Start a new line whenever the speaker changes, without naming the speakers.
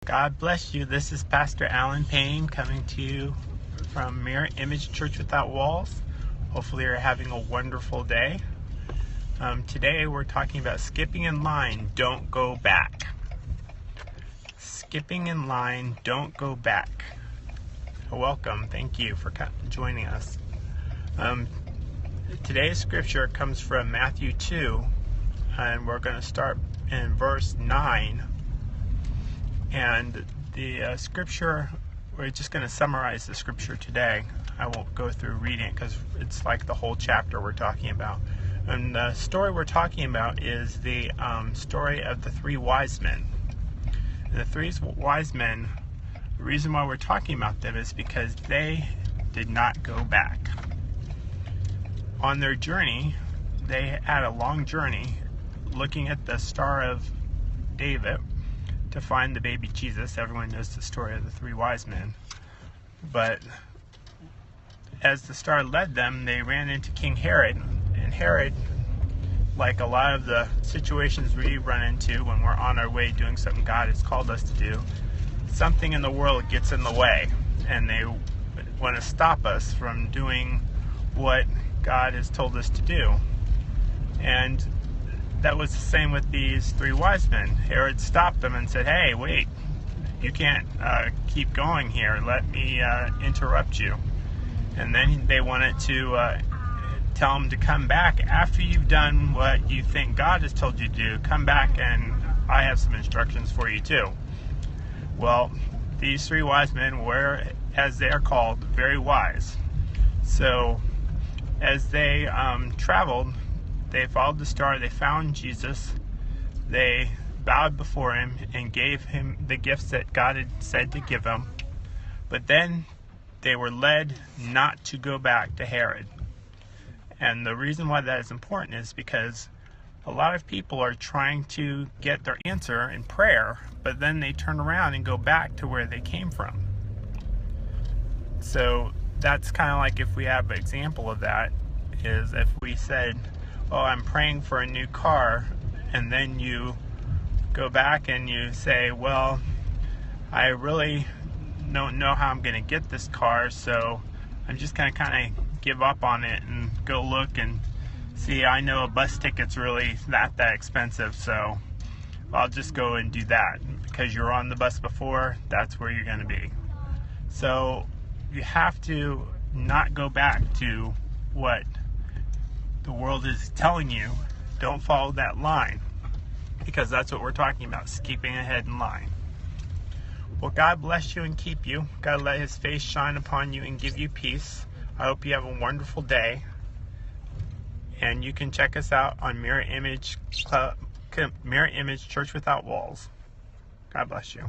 God bless you. This is Pastor Alan Payne coming to you from Mirror Image Church Without Walls. Hopefully you're having a wonderful day. Today we're talking about skipping in line, don't go back. Skipping in line, don't go back. Welcome. Thank you for joining us. Today's scripture comes from Matthew 2, and we're going to start in verse 9. And the scripture, we're just going to summarize the scripture today. I won't go through reading it because it's like the whole chapter we're talking about. And the story we're talking about is the story of the three wise men. And the three wise men, the reason why we're talking about them is because they did not go back. On their journey, they had a long journey looking at the Star of David to find the baby Jesus. Everyone knows the story of the three wise men. But as the star led them, they ran into King Herod. And Herod, like a lot of the situations we run into when we're on our way doing something God has called us to do, something in the world gets in the way. And they want to stop us from doing what God has told us to do. And that was the same with these three wise men. Herod stopped them and said, "Hey, wait, you can't keep going here. Let me interrupt you." And then they wanted to tell him to come back after you've done what you think God has told you to do. Come back and I have some instructions for you too. Well, these three wise men were, as they are called, very wise. So as they traveled, they followed the star, they found Jesus, they bowed before him and gave him the gifts that God had said to give him. But then they were led not to go back to Herod. And the reason why that is important is because a lot of people are trying to get their answer in prayer, but then they turn around and go back to where they came from. So that's kind of like, if we have an example of that, is if we said, "Oh, I'm praying for a new car," and then you go back and you say, "Well, I really don't know how I'm going to get this car, so I'm just going to kind of give up on it and go look and see. I know a bus ticket's really not that expensive, so I'll just go and do that." Because you're on the bus before, that's where you're going to be. So you have to not go back to what the world is telling you. Don't follow that line, because that's what we're talking about, skipping ahead in line. Well, God bless you and keep you. God let his face shine upon you and give you peace. I hope you have a wonderful day. And you can check us out on Mirror Image Church Without Walls. God bless you.